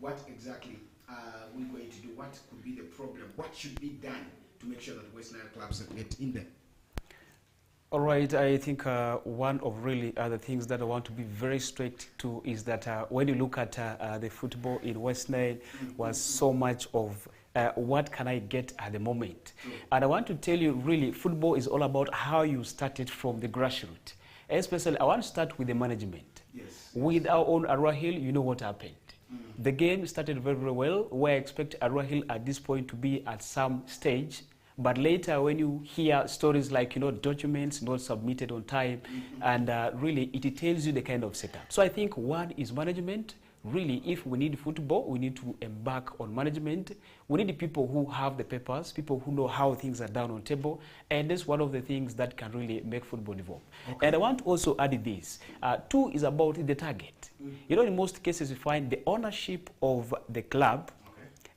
what exactly are we going to do? What could be the problem? What should be done to make sure that West Nile clubs get in there? All right, I think one of really the things that I want to be very strict to is that when you look at the football in West Nile was so much of what can I get at the moment. And I want to tell you really football is all about how you started from the grassroots. Especially I want to start with the management. Yes. With our own Arua Hill, you know what happened. The game started very, very well, where I expect Arua Hill at this point to be at some stage. But later, when you hear stories like, documents not submitted on time, and really it tells you the kind of setup. So I think one is management. Really, if we need football, we need to embark on management. We need people who have the papers, people who know how things are done on table, and that's one of the things that can really make football evolve. Okay. And I want to also add this. Two is about the target. In most cases, you find the ownership of the club.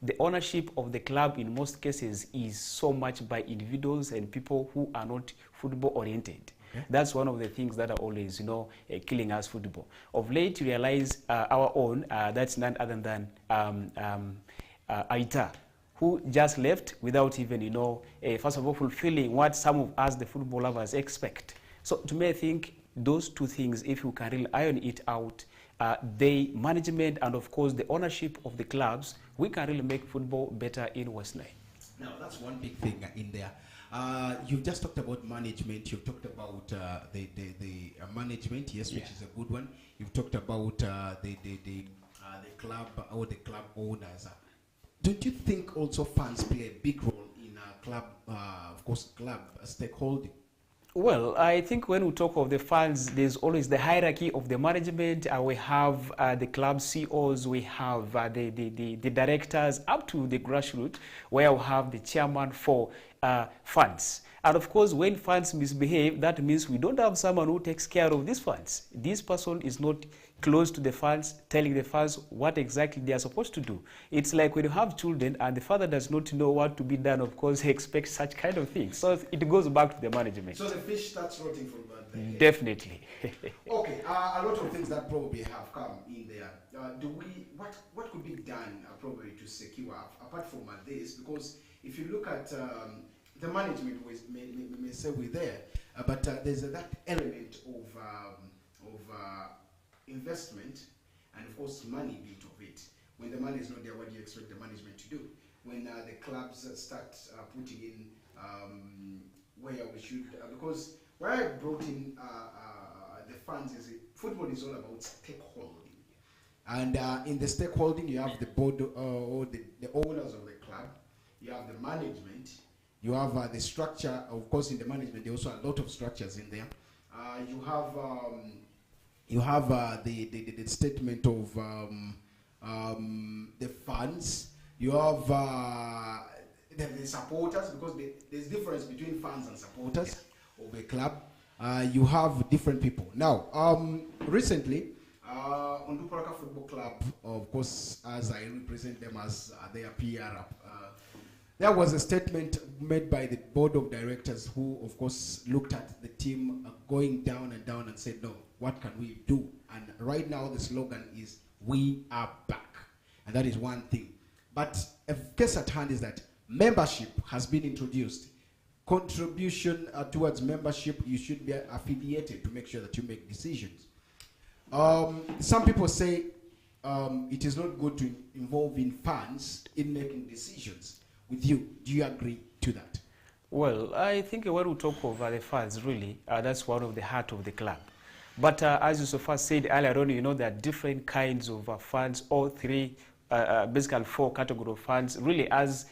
The ownership of the club in most cases is so much by individuals and people who are not football oriented. Okay. That's one of the things that are always, killing us football. Of late, you realize our own, that's none other than Aita, who just left without even, first of all, fulfilling what some of us, the football lovers, expect. So to me, I think those two things, if you can really iron it out, the management and, of course, the ownership of the clubs, we can really make football better in West Nile. Now, that's one big thing in there. You've just talked about management. You've talked about the management, yes, which is a good one. You've talked about the club or the club owners. Don't you think also fans play a big role in club, of course, club stakeholding? Well, I think when we talk of the fans, there's always the hierarchy of the management. We have the club CEOs, we have the directors, up to the grassroots, where we have the chairman for funds. And of course, when funds misbehave, that means we don't have someone who takes care of these funds. This person is not close to the funds, telling the funds what exactly they are supposed to do. It's like when you have children and the father does not know what to be done, of course, he expects such kind of things. So it goes back to the management. So the fish starts rotting from that. Definitely. Okay, a lot of things that probably have come in there. What could be done probably to secure, apart from this, because if you look at the management may say we're there, but there's that element of investment and of course money bit of it. When the money is not there, what do you expect the management to do? When the clubs start putting in where we should, because where I brought in the funds is football is all about stakeholding, and in the stakeholding you have the board or the owners of the club, you have the management, you have the structure. Of course, in the management, there are also a lot of structures in there. You have the statement of the funds. You have the supporters, because there's difference between fans and supporters of a club. You have different people. Now, recently, Onduparaka Football Club, of course, as I represent them as their PR, there was a statement made by the board of directors who, of course, looked at the team going down and down and said, no, what can we do? And right now the slogan is, we are back. And that is one thing. But a case at hand is that membership has been introduced. Contribution towards membership, you should be affiliated to make sure that you make decisions. Some people say it is not good to involve in funds in making decisions. With you, do you agree to that? Well, I think when we talk about the funds, really, that's one of the heart of the club. But as you so far said earlier on, there are different kinds of funds, all three, basically four categories of funds. Really, as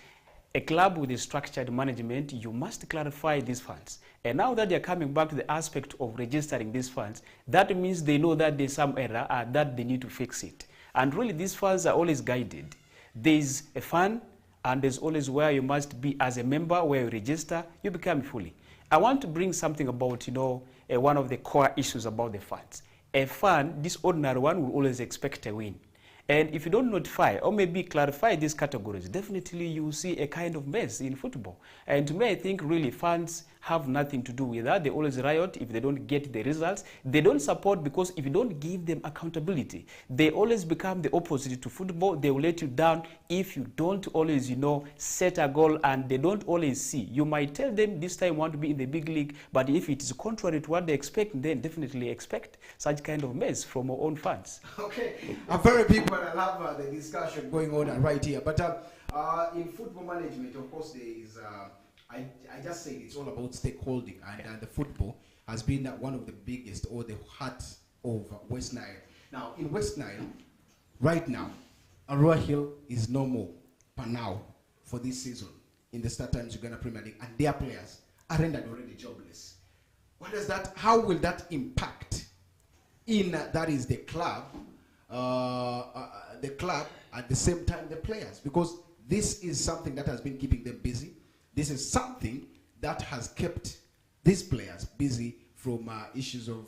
a club with a structured management, you must clarify these funds. And now that they're coming back to the aspect of registering these funds, that means they know that there's some error and that they need to fix it. And really, these funds are always guided. There's a fund, and there's always where you must be as a member, where you register, you become fully. I want to bring something about, one of the core issues about the funds. A fund, this ordinary one, will always expect a win. And if you don't notify or maybe clarify these categories, definitely you will see a kind of mess in football. And to me, I think really funds have nothing to do with that. They always riot if they don't get the results. They don't support because if you don't give them accountability, they always become the opposite to football. They will let you down if you don't always, set a goal, and they don't always see. You might tell them this time want to be in the big league, but if it is contrary to what they expect, then definitely expect such kind of mess from our own fans. Okay, very big one. I love the discussion going on right here. But in football management, of course, there is, I just said it's all about stakeholding, and the football has been one of the biggest, or the heart of West Nile. Now, in West Nile, right now, Arua Hill is no more per now for this season in the StarTimes Uganda Premier League, and their players are rendered already jobless. What does that? How will that impact in that is the club at the same time the players? Because this is something that has been keeping them busy. This is something that has kept these players busy from issues of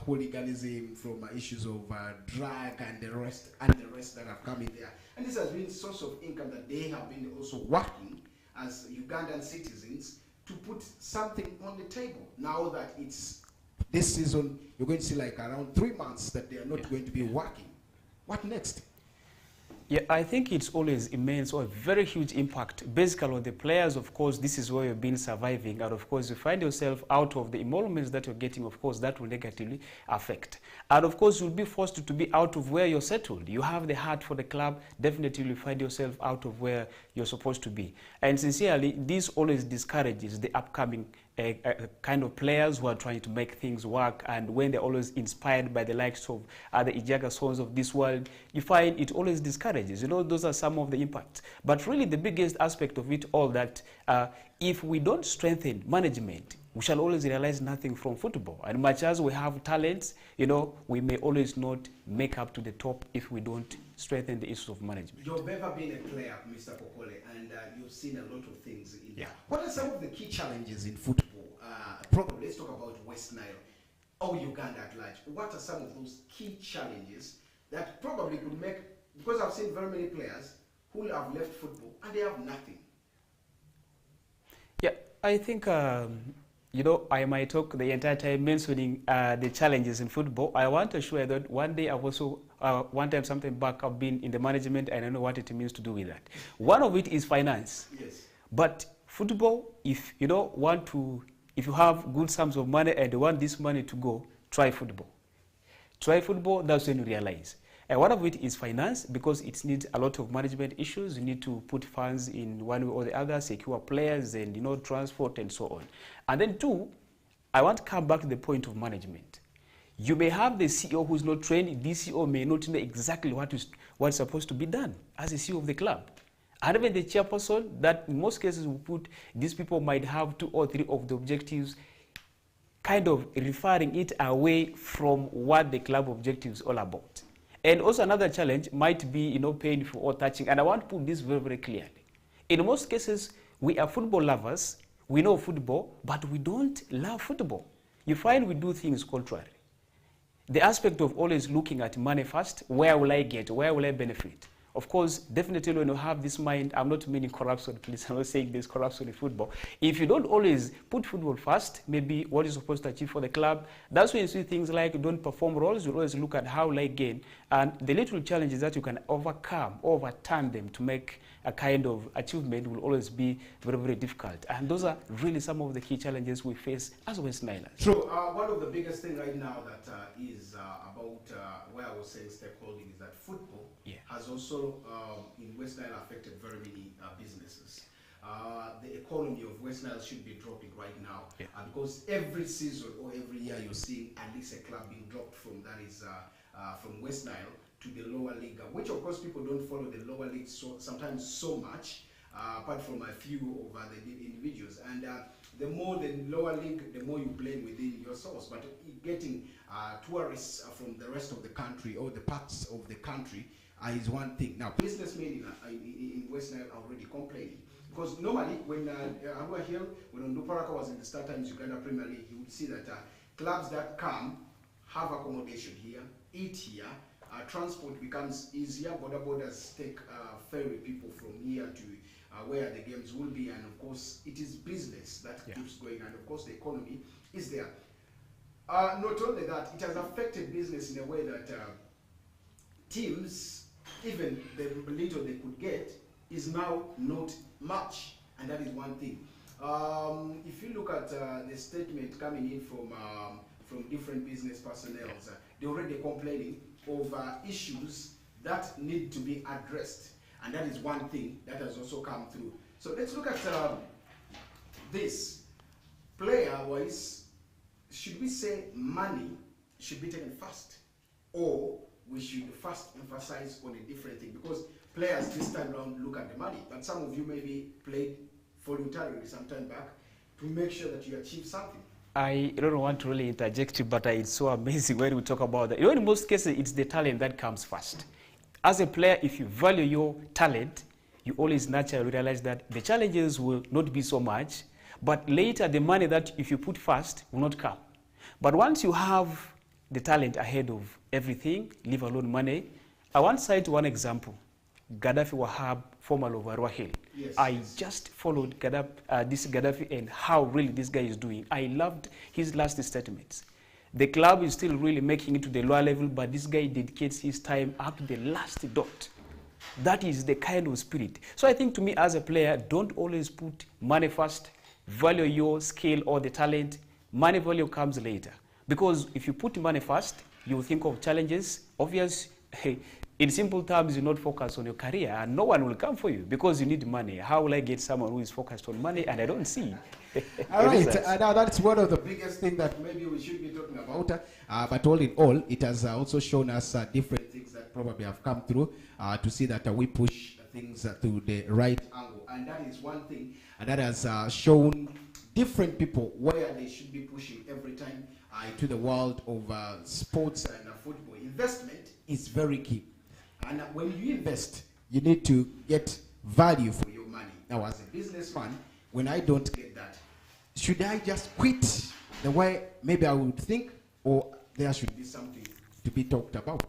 hooliganism, from issues of drug and the rest that have come in there. And this has been a source of income that they have been also working as Ugandan citizens to put something on the table. Now that it's this season, you're going to see like around 3 months that they are not going to be working. What next? Yeah, I think it's always immense or a very huge impact. Basically, on the players, of course, this is where you've been surviving. And of course, you find yourself out of the emoluments that you're getting, of course, that will negatively affect. And of course, you'll be forced to be out of where you're settled. You have the heart for the club, definitely you'll find yourself out of where you're supposed to be. And sincerely, this always discourages the upcoming kind of players who are trying to make things work, and when they're always inspired by the likes of the Ijaga Sons of this world, you find it always discourages. Those are some of the impacts. But really the biggest aspect of it all that if we don't strengthen management, we shall always realize nothing from football. And much as we have talents, we may always not make up to the top if we don't strengthen the issues of management. You've ever been a player, Mr. Kokole, and you've seen a lot of things in there. Yeah. What are some of the key challenges in football? Probably, let's talk about West Nile or Uganda at large. What are some of those key challenges that probably could make, because I've seen very many players who have left football and they have nothing. Yeah, I think, I might talk the entire time mentioning the challenges in football. I want to assure that one day I've also, one time something back, I've been in the management and I know what it means to do with that. One of it is finance. Yes. But football, if if you have good sums of money and you want this money to go, try football. Try football, that's when you realize. And one of it is finance, because it needs a lot of management issues. You need to put funds in one way or the other, secure players and transport and so on. And then two, I want to come back to the point of management. You may have the CEO who's not trained. The CEO may not know exactly what's supposed to be done as a CEO of the club. And even the chairperson, that in most cases we put, these people might have 2 or 3 of the objectives, kind of referring it away from what the club objectives is all about. And also another challenge might be, painful or touching. And I want to put this very, very clearly. In most cases, we are football lovers. We know football, but we don't love football. You find we do things contrary. The aspect of always looking at money first, where will I get, where will I benefit? Of course, definitely when you have this mind, I'm not meaning corruption, please, I'm not saying there's corruption in football. If you don't always put football first, maybe what you're supposed to achieve for the club, that's when you see things like you don't perform roles, you always look at how will I gain. And the little challenges that you can overturn them to make a kind of achievement will always be very, very difficult. And those are really some of the key challenges we face as West Nilers. True. One of the biggest things right now that is about where I was saying stakeholding is that football has also in West Nile affected very many businesses. The economy of West Nile should be dropping right now because every season or every year you're seeing at least a club being dropped from from West Nile to the lower league, which of course people don't follow the lower league sometimes so much, apart from a few of the individuals. And the more the lower league, the more you blame within yourselves. But getting tourists from the rest of the country or the parts of the country is one thing. Now, businessmen in West Nile are already complaining. Because normally, when Arua Hill, when Onduparaka was in the StarTimes Uganda Premier League, you would see that clubs that come have accommodation here, eat here, transport becomes easier. Borders take ferry people from here to where the games will be, and of course it is business that keeps going, and of course the economy is there. Not only that, it has affected business in a way that teams, even the little they could get, is now not much, and that is one thing. If you look at the statement coming in from different business personnel, they're already complaining over issues that need to be addressed, and that is one thing that has also come through. So let's look at this. Player-wise, should we say money should be taken first, or we should first emphasize on a different thing? Because players this time around look at the money, but some of you maybe played voluntarily some time back to make sure that you achieve something. I don't want to really interject you, but it's so amazing when we talk about that. You know, in most cases, it's the talent that comes first. As a player, if you value your talent, you always naturally realize that the challenges will not be so much, but later the money that if you put first will not come. But once you have the talent ahead of everything, leave alone money. I want to cite one example. Gaddafi Wahab, former of Arua Hill. Yes, I just followed this Gaddafi and how really this guy is doing. I loved his last statements. The club is still really making it to the lower level, but this guy dedicates his time up to the last dot. That is the kind of spirit. So I think to me as a player, don't always put money first, value your skill or the talent. Money value comes later. Because if you put money first, you think of challenges. Obvious, in simple terms, you not focus on your career, and no one will come for you because you need money. How will I get someone who is focused on money and I don't see? All right, now that's one of the biggest things that maybe we should be talking about. But all in all, it has also shown us different things that probably have come through to see that we push things to the right angle. And that is one thing that has shown different people where they should be pushing every time to the world of sports and football. Investment is very key. And when you invest, you need to get value for your money. Now, as a businessman, when I don't get that, should I just quit the way maybe I would think, or there should be something to be talked about?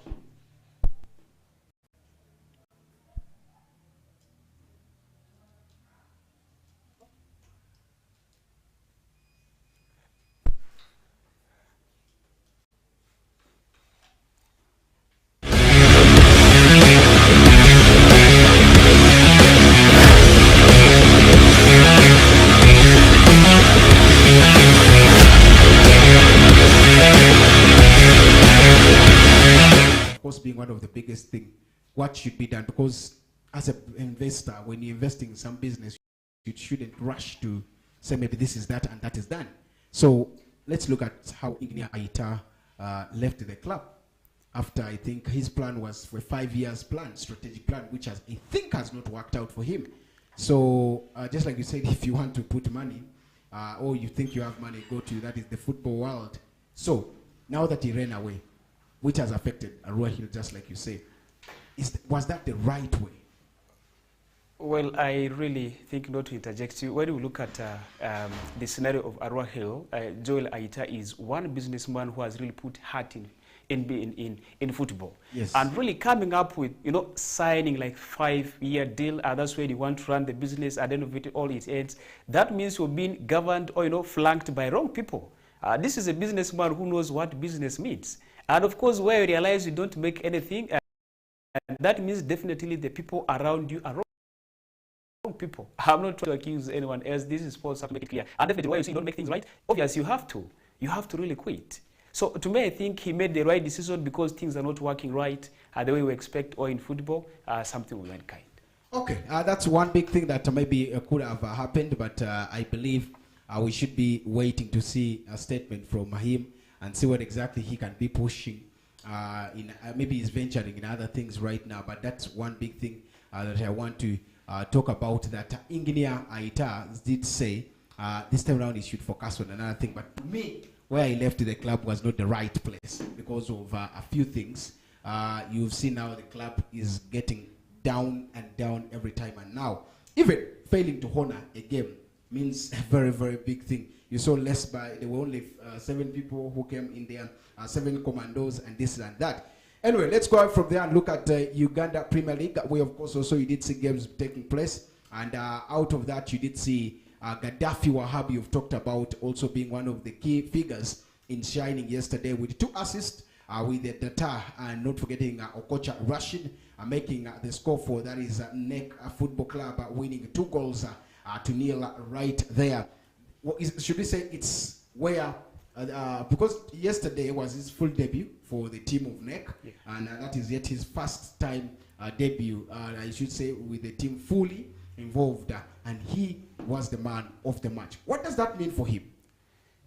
Being one of the biggest thing, what should be done? Because as an investor, when you're investing in some business, you shouldn't rush to say maybe this is that and that is done. So let's look at how Ingenia Aita left the club after, I think his plan was for a 5 years plan, strategic plan, which has, I think, has not worked out for him. So just like you said, if you want to put money or you think you have money, go to, that is the football world. So now that he ran away, which has affected Arua Hill, just like you say, was that the right way? Well, I really think, not to interject you, when we look at the scenario of Arua Hill, Joel Aita is one businessman who has really put heart in football. Yes. And really coming up with, signing like 5-year deal, that's when you want to run the business, at the end of it, all it ends. That means you're being governed or, flanked by wrong people. This is a businessman who knows what business means. And of course, where you realize you don't make anything, and that means definitely the people around you are wrong people. I'm not trying to accuse anyone else. This is supposed to make it clear. And definitely, why you say you don't make things right, obviously you have to. You have to really quit. So to me, I think he made the right decision because things are not working right the way we expect, or in football, something of that kind. Okay, that's one big thing that maybe could have happened, but I believe we should be waiting to see a statement from him and see what exactly he can be pushing. Maybe he's venturing in other things right now, but that's one big thing that I want to talk about, that Ingenia Aita did say this time around he should focus on another thing. But to me, where he left the club was not the right place because of a few things. You've seen now the club is getting down and down every time, and now even failing to honor a game means a very, very big thing. You saw there were only 7 people who came in there, 7 commandos and this and that. Anyway, let's go out from there and look at Uganda Premier League, where of course also you did see games taking place, and out of that you did see Gaddafi Wahab, you've talked about, also being one of the key figures in shining yesterday with 2 assists with the data, and not forgetting Okocha Rashid making the score for that is NEC Football Club winning 2 goals to nil right there. Should we say it's where because yesterday was his full debut for the team of NEC, and that is yet his first time debut, I should say, with the team fully involved, and he was the man of the match. What does that mean for him?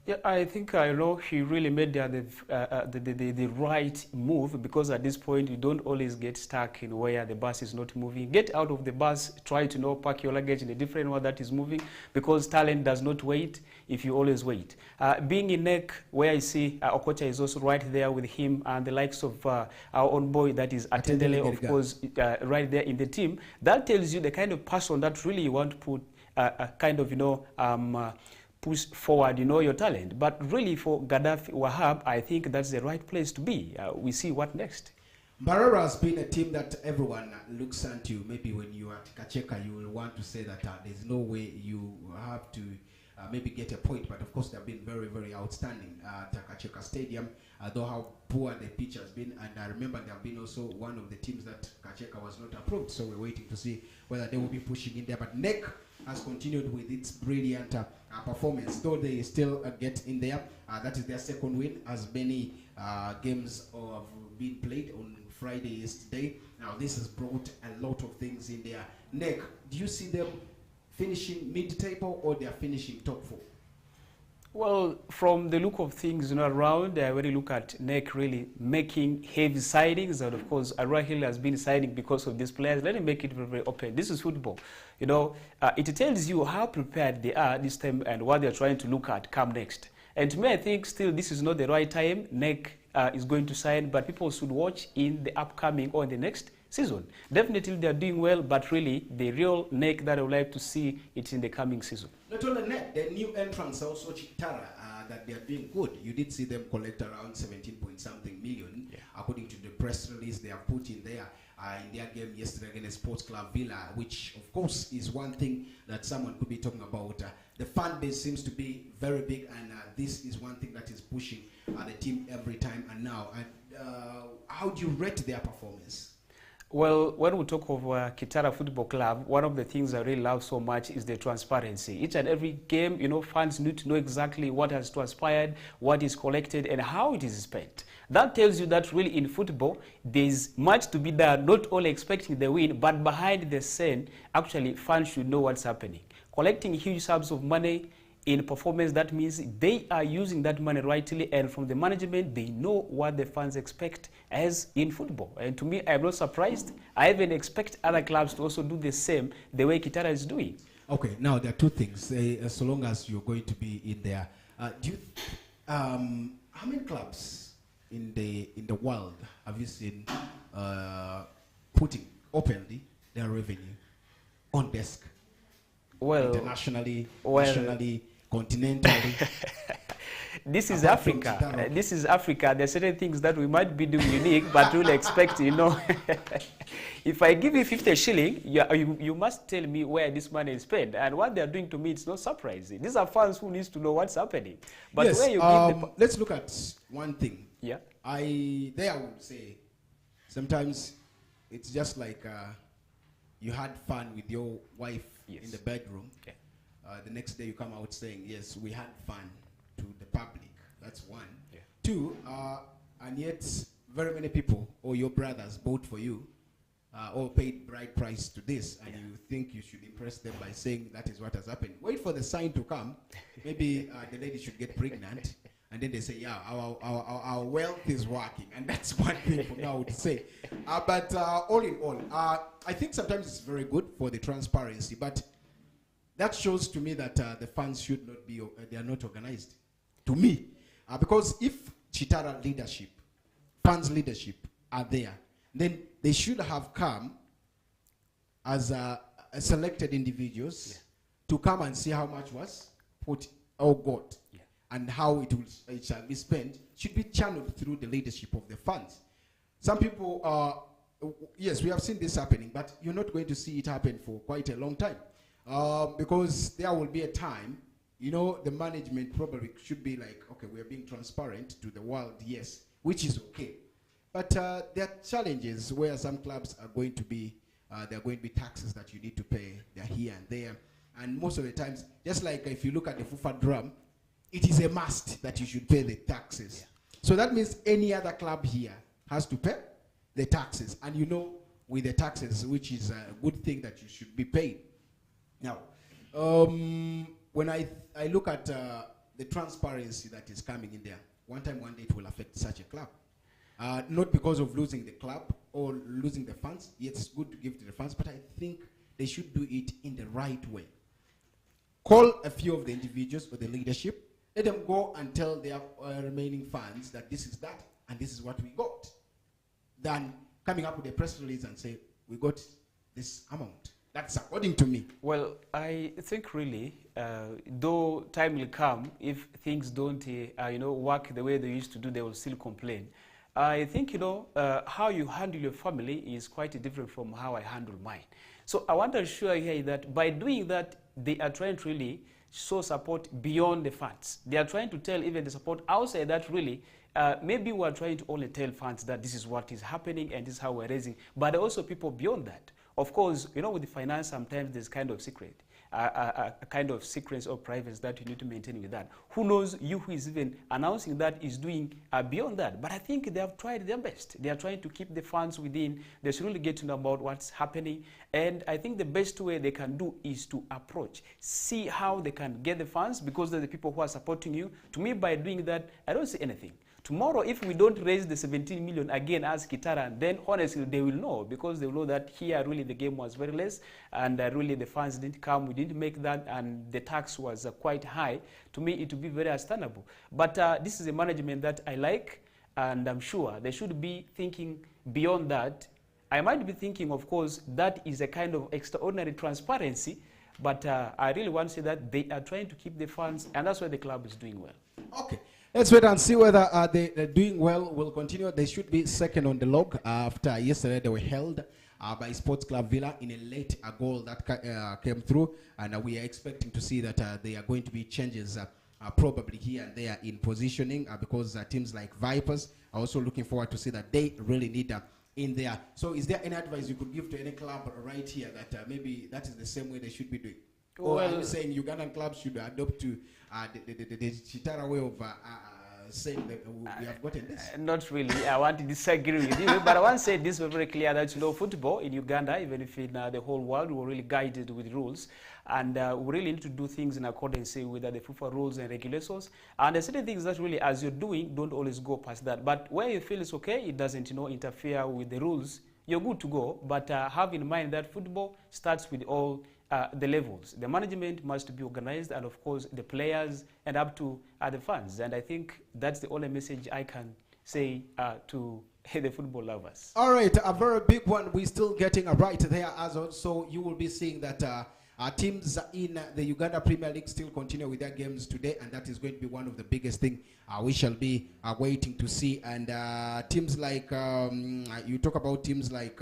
Yeah, I think I know he really made the right move, because at this point you don't always get stuck in where the bus is not moving. Get out of the bus, try to park your luggage in a different one that is moving, because talent does not wait if you always wait. Being in NEC, where I see Okocha is also right there with him, and the likes of our own boy that is Atendele, of course, right there in the team, that tells you the kind of person that really you want to put kind of, push forward, your talent. But really for Gaddafi Wahab, I think that's the right place to be. We see what next. Mbarara has been a team that everyone looks into. Maybe when you are at Kacheka, you will want to say that there's no way you have to maybe get a point. But of course, they've been very, very outstanding at Kacheka Stadium, though how poor the pitch has been. And I remember they have been also one of the teams that Kacheka was not approved. So we're waiting to see whether they will be pushing in there. But NEC has continued with its brilliant performance, though they still get in there. That is their second win, as many games have been played on Friday yesterday. Now this has brought a lot of things in there. NEC, do you see them finishing mid-table, or they are finishing top 4? Well, from the look of things around, when you look at NEC really making heavy signings, and of course Arua Hill has been signing because of these players. Let me make it very, very open. This is football. It tells you how prepared they are this time and what they're trying to look at come next. And to me, I think still this is not the right time. NEC is going to sign, but people should watch in the upcoming or in the next season. Definitely they're doing well, but really the real NEC that I would like to see it in the coming season. Not only NEC, the new entrants also Chitara, that they are doing good. You did see them collect around 17 point something million, according to the press release they have put in there in their game yesterday against Sports Club Villa, which of course is one thing that someone could be talking about. The fan base seems to be very big, and this is one thing that is pushing the team every time and now. How do you rate their performance? Well, when we talk of Kitara Football Club, one of the things I really love so much is the transparency. Each and every game, fans need to know exactly what has transpired, what is collected, and how it is spent. That tells you that really in football, there's much to be done, not only expecting the win, but behind the scene, actually, fans should know what's happening. Collecting huge sums of money in performance, that means they are using that money rightly, and from the management, they know what the fans expect as in football. And to me, I'm not surprised. I even expect other clubs to also do the same the way Kitara is doing. Okay, now there are two things. So long as you're going to be in there, how many clubs in the world have you seen putting openly their revenue on desk? Well, internationally, nationally, continentally. This is Africa. This is Africa. There are certain things that we might be doing unique, but we'll expect, If I give you 50 shilling, you must tell me where this money is spent. And what they're doing to me, it's not surprising. These are fans who needs to know what's happening. But yes, where you let's look at one thing. Yeah. I would say sometimes it's just like you had fun with your wife in the bedroom. Yeah. The next day you come out saying, yes, we had fun to the public. That's one. Yeah. Two, and yet very many people or your brothers vote for you or paid bride price to this, and you think you should impress them by saying that is what has happened. Wait for the sign to come. Maybe the lady should get pregnant, and then they say, yeah, our wealth is working. And that's one thing for now to say. But all in all, I think sometimes it's very good for the transparency, but that shows to me that the fans should not be, they are not organized. To me. Because if Chitara leadership, fans leadership are there, then they should have come as selected individuals to come and see how much was put or got. And how it shall be spent should be channeled through the leadership of the funds. Some people are, yes, we have seen this happening, but you're not going to see it happen for quite a long time. Because there will be a time, you know, the management probably should be like, okay, we are being transparent to the world, yes, which is okay. But there are challenges where some clubs are going to be, there are going to be taxes that you need to pay. They're here and there. And most of the times, just like if you look at the FIFA drum, it is a must that you should pay the taxes. Yeah. So that means any other club here has to pay the taxes. And you know, with the taxes, which is a good thing that you should be paid. Now, when I look at the transparency that is coming in there, one day it will affect such a club. Not because of losing the club or losing the funds. Yes, it's good to give to the funds, but I think they should do it in the right way. Call a few of the individuals or the leadership. Let them go and tell their remaining fans that this is that and this is what we got. Than coming up with a press release and say, we got this amount. That's according to me. Well, I think really, though time will come, if things don't work the way they used to do, they will still complain. I think, how you handle your family is quite different from how I handle mine. So I want to assure you here that by doing that, they are trying to really show support beyond the fans. They are trying to tell even the support outside that really, maybe we are trying to only tell fans that this is what is happening and this is how we're raising, but also people beyond that. Of course, with the finance, sometimes there's kind of secret. A kind of secrets or privacy that you need to maintain with that. Who knows, you who is even announcing that is doing beyond that. But I think they have tried their best. They are trying to keep the funds within. They should really get to know about what's happening. And I think the best way they can do is to approach, see how they can get the funds, because they're the people who are supporting you. To me, by doing that, I don't see anything. Tomorrow, if we don't raise the 17 million again as Kitara, then honestly they will know, because they will know that here really the game was very less and really the funds didn't come, we didn't make that, and the tax was quite high. To me, it would be very understandable. But this is a management that I like, and I'm sure they should be thinking beyond that. I might be thinking, of course, that is a kind of extraordinary transparency, but I really want to say that they are trying to keep the funds, and that's why the club is doing well. Okay. Let's wait and see whether they're doing well will continue. They should be second on the log after yesterday they were held by Sports Club Villa in a late goal that came through, and we are expecting to see that there are going to be changes probably here and there in positioning because teams like Vipers are also looking forward to see that they really need in there. So is there any advice you could give to any club right here that maybe that is the same way they should be doing? Or are you saying Ugandan clubs should adopt to the Chitara way of saying that we have gotten this? Not really. I want to disagree with you, but I want to say this was very clear that football in Uganda, even if in the whole world, we're really guided with rules, and we really need to do things in accordance with the FIFA rules and regulations. And there's certain things that really, as you're doing, don't always go past that. But where you feel it's okay, it doesn't interfere with the rules, you're good to go. But have in mind that football starts with all the levels. The management must be organized, and of course the players and up to the fans. And I think that's the only message I can say to the football lovers. All right, a very big one. We're still getting right there as well. So you will be seeing that teams in the Uganda Premier League still continue with their games today, and that is going to be one of the biggest things we shall be waiting to see. And teams like, you talk about teams like,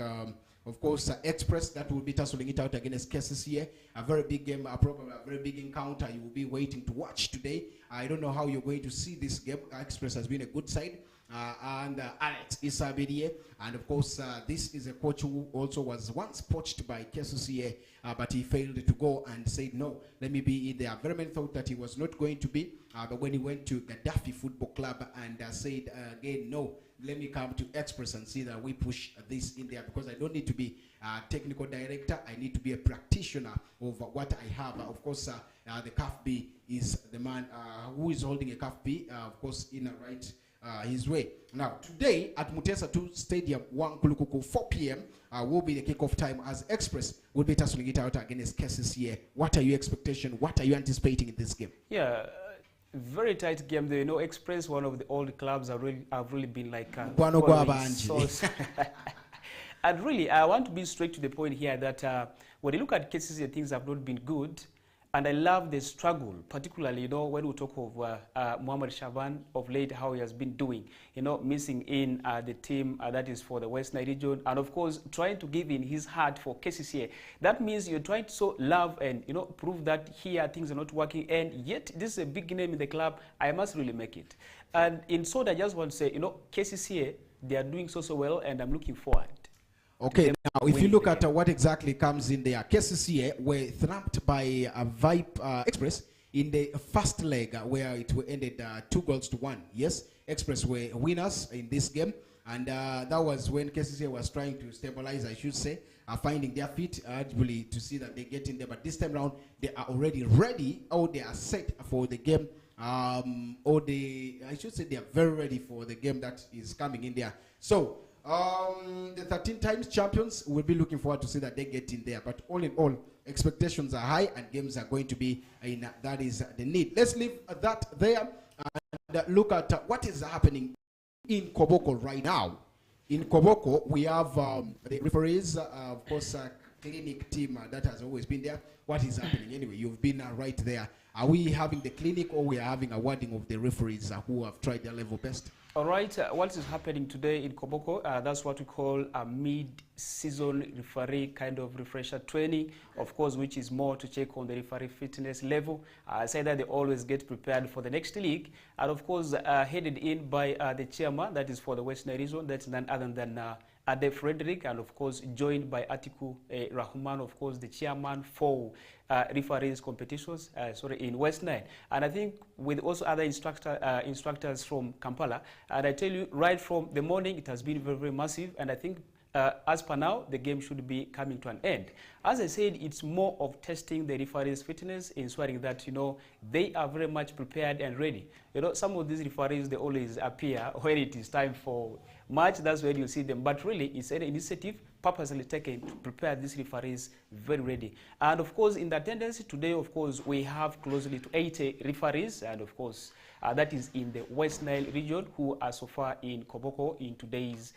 of course, Express, that will be tussling it out against KCCA. A very big game, probably a very big encounter you will be waiting to watch today. I don't know how you're going to see this game. Express has been a good side. And Alex Isabirie. And of course, this is a coach who also was once poached by KCCA, but he failed to go and said, no, let me be in there. Very many thought that he was not going to be, but when he went to Gaddafi Football Club and said again, no, let me come to Express and see that we push this in there, because I don't need to be a technical director. I need to be a practitioner of what I have. Of course, the CAF-B is the man who is holding a CAF-B, of course, in a right his way. Now, today at Mutesa 2 Stadium, 1 Kulukuku, 4 p.m. Will be the kickoff time as Express will be tussling it out against KCCA. What are your expectations? What are you anticipating in this game? Yeah. Very tight game. Express, one of the old clubs, have really been like and really, I want to be straight to the point here that when you look at KCCA, things have not been good. And I love the struggle, particularly, when we talk of Mohamed Shaban of late, how he has been doing, missing in the team that is for the West Nile region, and of course, trying to give in his heart for KCCA. That means you're trying to show love and, prove that here things are not working, and yet this is a big name in the club. I must really make it. And in short, I just want to say, KCCA, they are doing so well, and I'm looking forward. Okay, now if you look at what exactly comes in there, KCCA were thumped by Vibe Express in the first leg where it ended 2-1. Yes, Express were winners in this game, and that was when KCCA was trying to stabilize, I should say, finding their feet, arguably to see that they get in there. But this time around, they are already ready, or they are set for the game. I should say they are very ready for the game that is coming in there. So the 13 times champions will be looking forward to see that they get in there. But all in all, expectations are high and games are going to be in. That is the need. Let's leave that there and look at what is happening in Koboko right now. In Koboko, we have the referees, of course, clinic team that has always been there. What is happening anyway? You've been right there. Are we having the clinic, or we are having a wording of the referees who have tried their level best? All right, what is happening today in Koboko, that's what we call a mid-season referee kind of refresher training, of course, which is more to check on the referee fitness level. I say that they always get prepared for the next league, and of course, headed in by the chairman, that is for the West Nile region, that's none other than Ade Frederick, and of course, joined by Atiku Rahman, of course, the chairman for referees competitions, in West Nile. And I think with also other instructors from Kampala, and I tell you, right from the morning, it has been very, very massive, and I think as per now, the game should be coming to an end. As I said, it's more of testing the referees' fitness, ensuring that, they are very much prepared and ready. Some of these referees, they always appear when it is time for match. That's when you see them. But really, it's an initiative purposely taken to prepare these referees very ready. And of course, in the attendance today, of course, we have closely to 80 referees, and of course, that is in the West Nile region, who are so far in Koboko in today's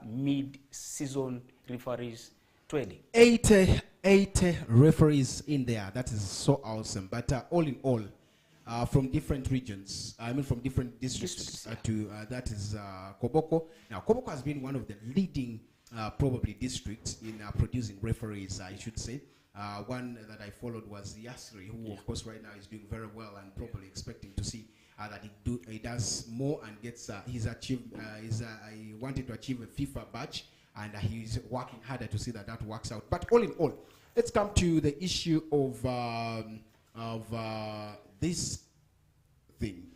mid-season referees training. 80 referees in there. That is so awesome. But all in all, from different regions, from different districts, that is Koboko. Now, Koboko has been one of the leading probably districts in producing referees, I should say. One that I followed was Yasri, who of course right now is doing very well, and probably expecting to see that he does more and gets he's achieved. He wanted to achieve a FIFA badge, and he's working harder to see that that works out. But all in all, let's come to the issue of this thing.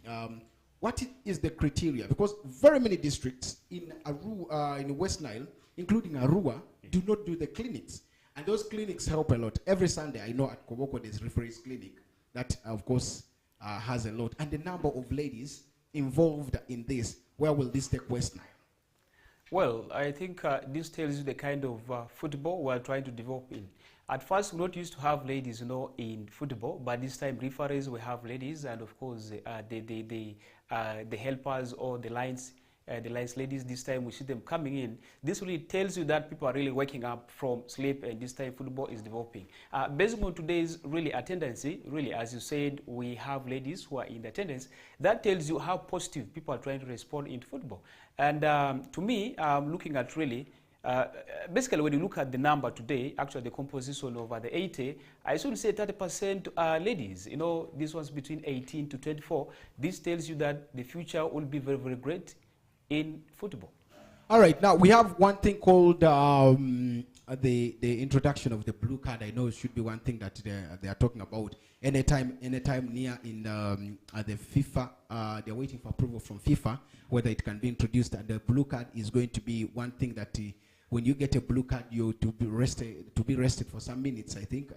What is the criteria? Because very many districts in in West Nile, including Arua, do not do the clinics. And those clinics help a lot. Every Sunday, I know at Koboko there's referees clinic. That, of course, has a lot. And the number of ladies involved in this, where will this take West Nile? Well, I think this tells you the kind of football we're trying to develop in. At first, we not used to have ladies, in football, but this time referees, we have ladies, and of course, the helpers or the lines ladies, this time we see them coming in. This really tells you that people are really waking up from sleep, and this time football is developing. Based on today's really attendance, really, as you said, we have ladies who are in the attendance. That tells you how positive people are trying to respond into football. And to me, looking at really, basically when you look at the number today, actually the composition over the 80, I should say 30% are ladies. This was between 18 to 24. This tells you that the future will be very, very great in football. All right, now we have one thing called the introduction of the blue card. I know it should be one thing that they are talking about. Anytime near in the FIFA, they're waiting for approval from FIFA whether it can be introduced. And the blue card is going to be one thing that when you get a blue card, you to be rested for some minutes, I think,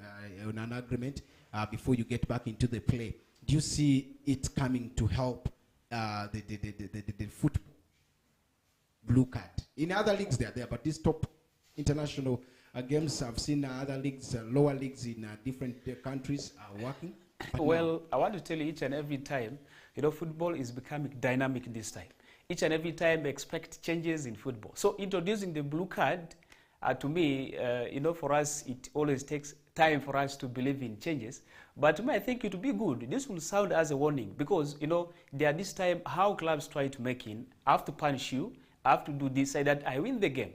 on an agreement before you get back into the play. Do you see it coming to help the football? Blue card. In other leagues, they're there, but these top international games, I've seen other leagues, lower leagues in different countries are working. Well, I want to tell you, each and every time, football is becoming dynamic this time. Each and every time, expect changes in football. So introducing the blue card, to me, for us, it always takes time for us to believe in changes. But to me, I think it will be good. This will sound as a warning because, there this time, how clubs try to make in, I have to punish you, I have to do this, so that I win the game.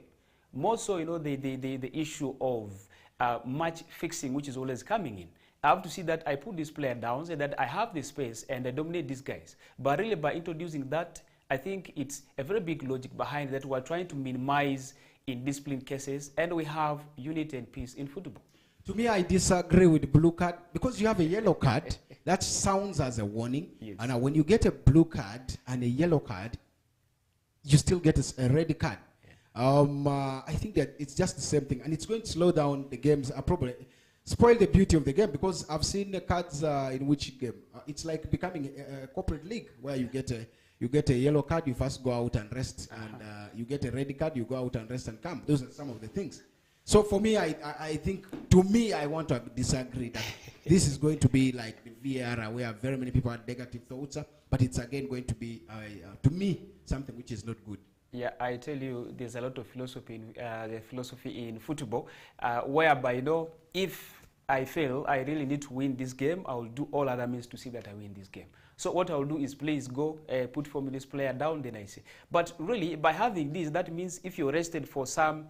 More so, the issue of match fixing, which is always coming in. I have to see that I put this player down, say that I have the space and I dominate these guys. But really, by introducing that, I think it's a very big logic behind that. We're trying to minimize indisciplined cases, and we have unity and peace in football. To me, I disagree with blue card because you have a yellow card that sounds as a warning. Yes. And when you get a blue card and a yellow card, you still get a red card. Yeah. I think that it's just the same thing, and it's going to slow down the games. Probably spoil the beauty of the game because I've seen the cards in which game it's like becoming a corporate league where you get a yellow card, you first go out and rest, and you get a red card, you go out and rest and come. Those are some of the things. So for me, I think, to me, I want to disagree that this is going to be like the VAR where very many people have negative thoughts, but it's again going to be, to me, something which is not good. Yeah, I tell you, there's a lot of philosophy in football, whereby, if I fail, I really need to win this game, I will do all other means to see that I win this game. So what I will do is, please go, put this player down, then I say. But really, by having this, that means if you're rested for some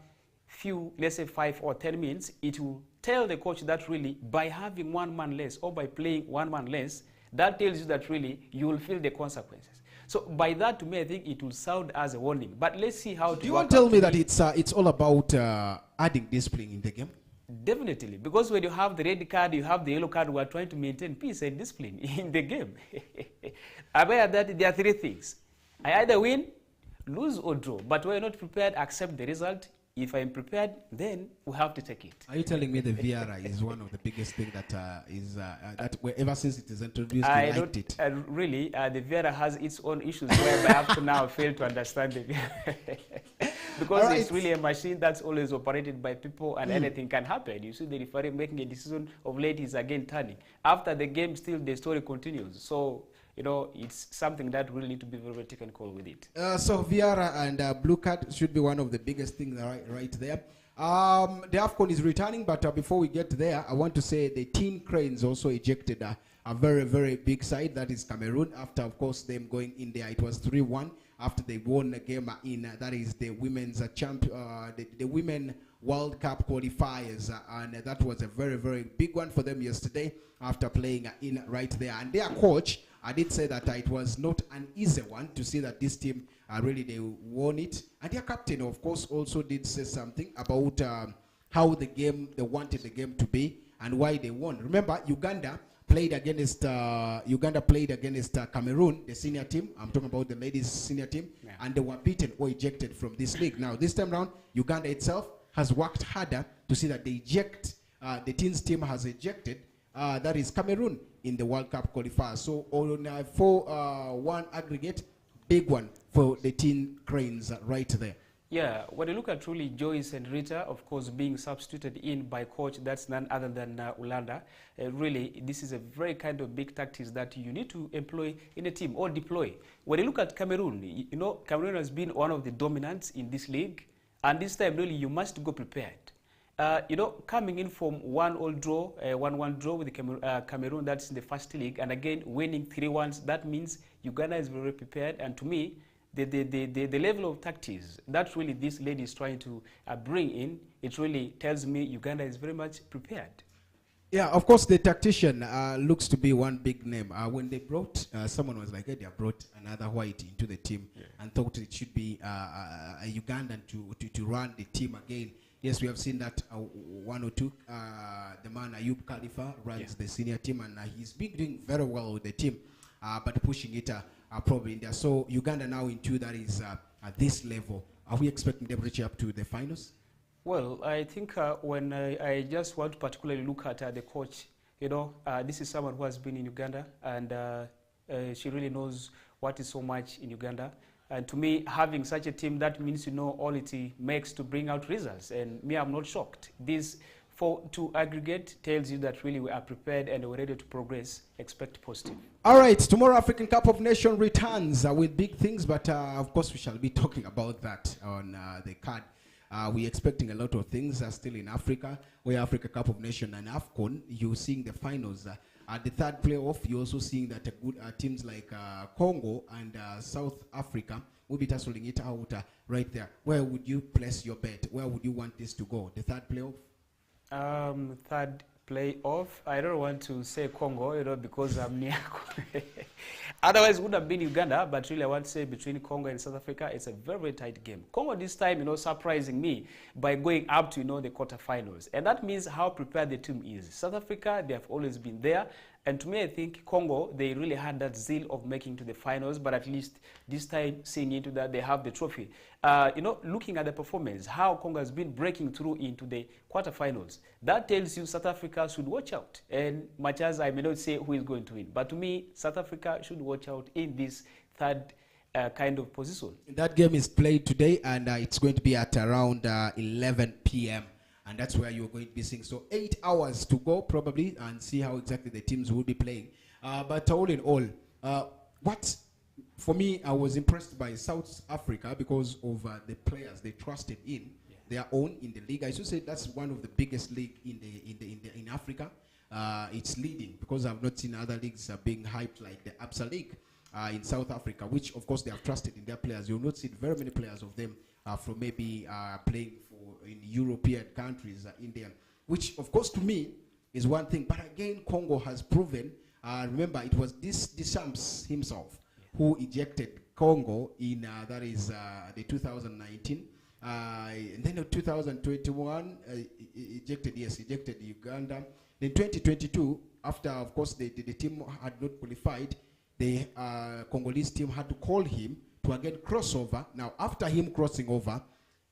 few, let's say 5 or 10 minutes, it will tell the coach that really, by having one man less or by playing one man less, that tells you that really you will feel the consequences. So by that, to me, I think it will sound as a warning. But let's see how. Do you want to tell me that it's all about adding discipline in the game? Definitely, because when you have the red card, you have the yellow card, we are trying to maintain peace and discipline in the game. Aware that there are 3 things: I either win, lose, or draw. But when you're not prepared, accept the result. If I'm prepared, then we have to take it. Are you telling me the VAR is one of the biggest things that that ever since it is introduced, you liked it? Really, the VAR has its own issues where I have to now fail to understand the VAR. Because it's really a machine that's always operated by people, and anything can happen. You see the referee making a decision, of late he's again turning. After the game, still the story continues. So, it's something that really need to be very technical with it. So VAR and blue card should be one of the biggest things right there. The AFCON is returning, but before we get there, I want to say the Teen Cranes also ejected a very, very big side, that is Cameroon, after, of course, them going in there. It was 3-1 after they won the game in, that is the women's the Women World Cup qualifiers, and that was a very, very big one for them yesterday after playing in right there. And their coach, I did say that it was not an easy one to see that this team really they won it. And their captain, of course, also did say something about how they wanted the game to be and why they won. Remember, Uganda played against Cameroon, the senior team. I'm talking about the ladies' senior team, and they were beaten or ejected from this league. Now, this time around, Uganda itself has worked harder to see that they eject. The teens team has ejected. That is Cameroon in the World Cup qualifier. So on 4-1 aggregate, big one for the Teen Cranes right there. Yeah, when you look at truly Joyce and Rita, of course, being substituted in by coach, that's none other than Ulanda. Really, this is a very kind of big tactics that you need to employ in a team or deploy. When you look at Cameroon, Cameroon has been one of the dominants in this league, and this time really you must go prepared. Coming in from 1-1 draw with the Cameroon, that's in the first league, and again winning 3-1, that means Uganda is very prepared. And to me, the level of tactics that really this lady is trying to bring in, it really tells me Uganda is very much prepared. Yeah, of course, the tactician looks to be one big name. When they brought, someone was like, hey, they brought another white into the team, and thought it should be a Ugandan to run the team again. Yes, we have seen that 1 or 2. The man Ayub Khalifa runs the senior team, and he's been doing very well with the team, but pushing it probably in there. So Uganda now in 2, that is at this level. Are we expecting them to reach up to the finals? Well, I think when I just want to particularly look at the coach, this is someone who has been in Uganda, and she really knows what is so much in Uganda. And to me, having such a team, that means all it makes to bring out results. And me, I'm not shocked. This 4-2 aggregate tells you that really we are prepared and we're ready to progress. Expect positive. All right, tomorrow African Cup of Nations returns with big things, but of course we shall be talking about that on the card. We're expecting a lot of things still in Africa, where Africa Cup of Nations and AFCON, you're seeing the finals. At the third playoff, you're also seeing that good teams like Congo and South Africa will be tussling it out right there. Where would you place your bet? Where would you want this to go? The third playoff? Third playoff. I don't want to say Congo, because I'm near. Otherwise, it would have been Uganda, but really I want to say between Congo and South Africa, it's a very, very tight game. Congo this time, surprising me by going up to, the quarterfinals. And that means how prepared the team is. South Africa, they have always been there. And to me, I think Congo, they really had that zeal of making to the finals, but at least this time, seeing into that, they have the trophy. Looking at the performance, how Congo has been breaking through into the quarterfinals, that tells you South Africa should watch out. And much as I may not say who is going to win, but to me, South Africa should watch out in this third kind of position. That game is played today, and it's going to be at around 11 p.m. And that's where you're going to be seeing. So 8 hours to go probably, and see how exactly the teams will be playing. But all in all, for me, I was impressed by South Africa because of the players they trusted in their own in the league. I should say that's one of the biggest league in Africa. It's leading because I've not seen other leagues being hyped like the Absa League in South Africa, which of course they have trusted in their players. You'll not see very many players of them from maybe playing in European countries in there, which of course to me is one thing. But again, Congo has proven, remember it was Deschamps himself who ejected Congo in that is the 2019 and then in 2021 ejected Uganda. Then 2022, after of course the team had not qualified, the Congolese team had to call him to again cross over. Now after him crossing over,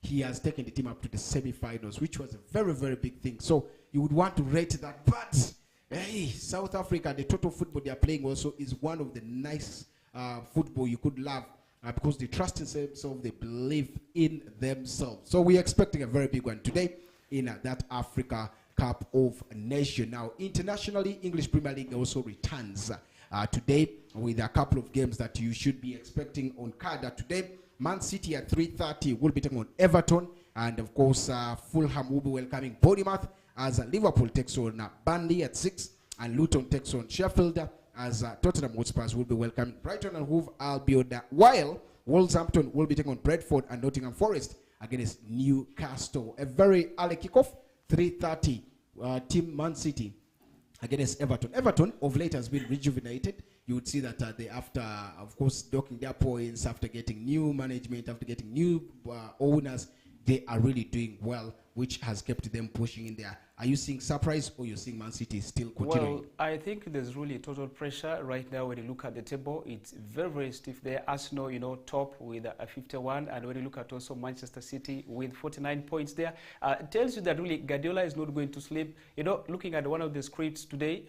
he has taken the team up to the semi-finals, which was a very, very big thing. So you would want to rate that. But hey, South Africa, the total football they are playing also is one of the nice football you could love because they trust in themselves, they believe in themselves. So we're expecting a very big one today in that Africa Cup of Nations. Now, internationally, English Premier League also returns today with a couple of games that you should be expecting on card today. Man City at 3:30 will be taking on Everton, and of course Fulham will be welcoming Bournemouth as Liverpool takes on Burnley at 6, and Luton takes on Sheffield as Tottenham Hotspur will be welcoming Brighton and Hove Albion, while Wolverhampton will be taking on Brentford and Nottingham Forest against Newcastle. A very early kickoff, 3:30. Team Man City against Everton. Everton of late has been rejuvenated. You would see that they, after, of course, docking their points, after getting new management, after getting new owners, they are really doing well, which has kept them pushing in there. Are you seeing surprise, or you're seeing Man City still continuing? Well, I think there's really total pressure right now when you look at the table. It's very, very stiff there. Arsenal, top with 51, and when you look at also Manchester City with 49 points there, it tells you that really Guardiola is not going to sleep. Looking at one of the scripts today,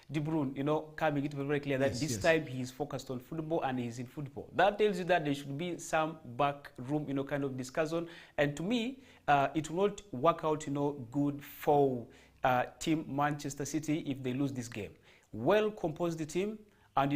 De Bruyne, coming it very clear that this time he's focused on football and he's in football. That tells you that there should be some back room, kind of discussion. And to me, it will not work out, good for team Manchester City if they lose this game. Well composed the team, and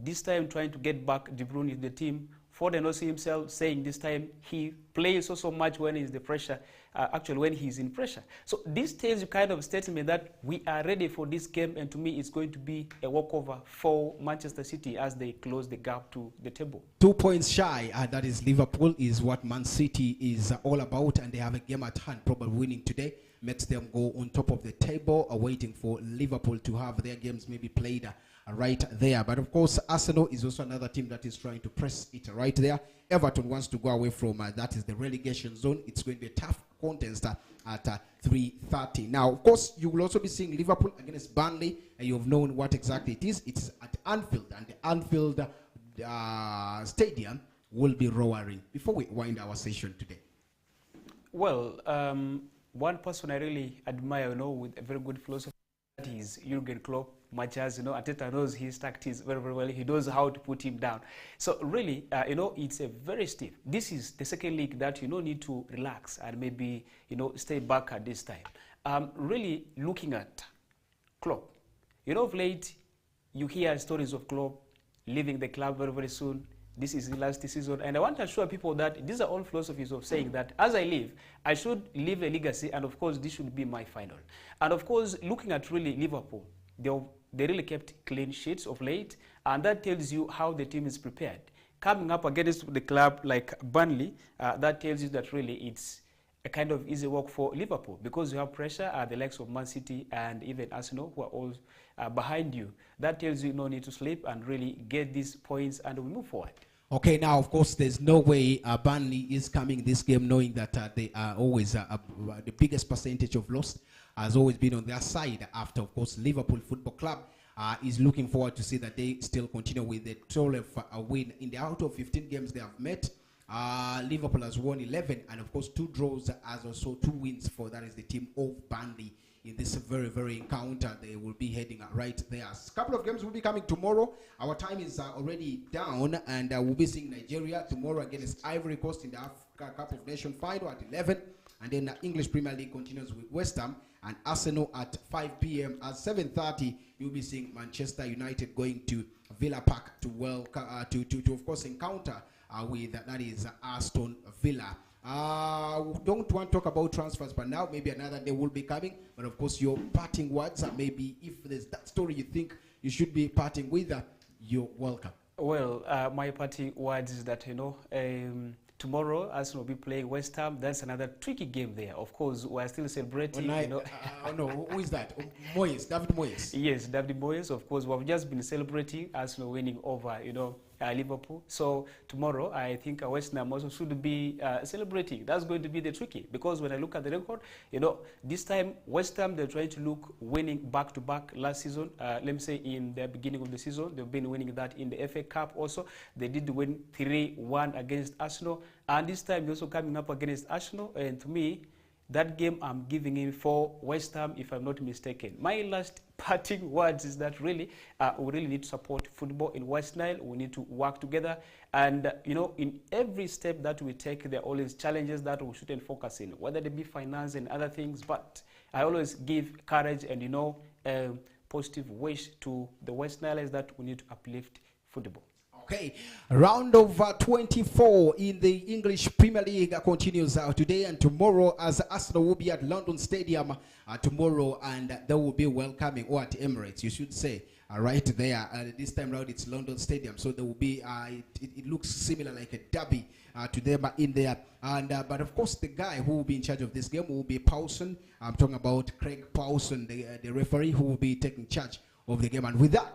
this time trying to get back De Bruyne in the team. Foden also himself saying this time he plays so much when he's the pressure, actually when he's in pressure. So this tells you kind of statement that we are ready for this game, and to me it's going to be a walkover for Manchester City as they close the gap to the table. 2 points shy, that is Liverpool, is what Man City is all about, and they have a game at hand. Probably winning today makes them go on top of the table, waiting for Liverpool to have their games maybe played right there. But of course, Arsenal is also another team that is trying to press it right there. Everton wants to go away from that is the relegation zone. It's going to be a tough contest at 3:30. Now, of course, you will also be seeing Liverpool against Burnley, and you have known what exactly it is. It's at Anfield, and the Anfield Stadium will be roaring. Before we wind our session today, well, one person I really admire, with a very good philosophy, that is Jurgen Klopp. Much as Arteta knows his tactics very, very well, he knows how to put him down. So really, it's a very stiff. This is the second league that need to relax and maybe stay back at this time. Really looking at Klopp, of late you hear stories of Klopp leaving the club very, very soon. This is the last season. And I want to assure people that these are all philosophies of saying that as I live, I should leave a legacy. And of course, this should be my final. And of course, looking at really Liverpool, they really kept clean sheets of late. And that tells you how the team is prepared. Coming up against the club like Burnley, that tells you that really it's a kind of easy work for Liverpool because you have pressure at the likes of Man City and even Arsenal who are all behind you. That tells you no need to sleep and really get these points and we move forward. Okay, now, of course, there's no way Burnley is coming this game knowing that they are always the biggest percentage of loss has always been on their side after, of course, Liverpool Football Club is looking forward to see that they still continue with the 12 win. In the out of 15 games they have met, Liverpool has won 11 and, of course, 2 draws as also 2 wins for that is the team of Burnley. In this very, very encounter, they will be heading right there. A couple of games will be coming tomorrow. Our time is already down, and we'll be seeing Nigeria tomorrow against Ivory Coast in the Africa Cup of Nations final at 11. And then the English Premier League continues with West Ham and Arsenal at 5 p.m. At 7:30, you'll be seeing Manchester United going to Villa Park to of course encounter with that is Aston Villa. Don't want to talk about transfers, but now maybe another day will be coming. But of course, your parting words are maybe if there's that story you think you should be parting with, you're welcome. Well, my parting words is that tomorrow Arsenal will be playing West Ham. That's another tricky game there. Of course, we're still celebrating. No, who is that? Moyes, David Moyes. Yes, David Moyes. Of course, we've just been celebrating Arsenal winning over, Liverpool. So tomorrow, I think West Ham also should be celebrating. That's going to be the tricky because when I look at the record, this time West Ham they're trying to look winning back-to-back last season. Let me say in the beginning of the season, they've been winning that in the FA Cup also. They did win 3-1 against Arsenal, and this time they're also coming up against Arsenal. And to me, that game I'm giving in for West Ham, if I'm not mistaken. My last parting words is that really, we really need to support football in West Nile. We need to work together. And, in every step that we take, there are always challenges that we shouldn't focus in, whether they be finance and other things. But I always give courage and, positive wish to the West Nile is that we need to uplift football. Okay, round of 24 in the English Premier League continues today and tomorrow as Arsenal will be at London Stadium tomorrow and they will be welcoming, or at Emirates, you should say, right there. This time round it's London Stadium, so there will be, it looks similar like a derby to them in there. And but of course the guy who will be in charge of this game will be Paulson. I'm talking about Craig Paulson, the referee who will be taking charge of the game. And with that,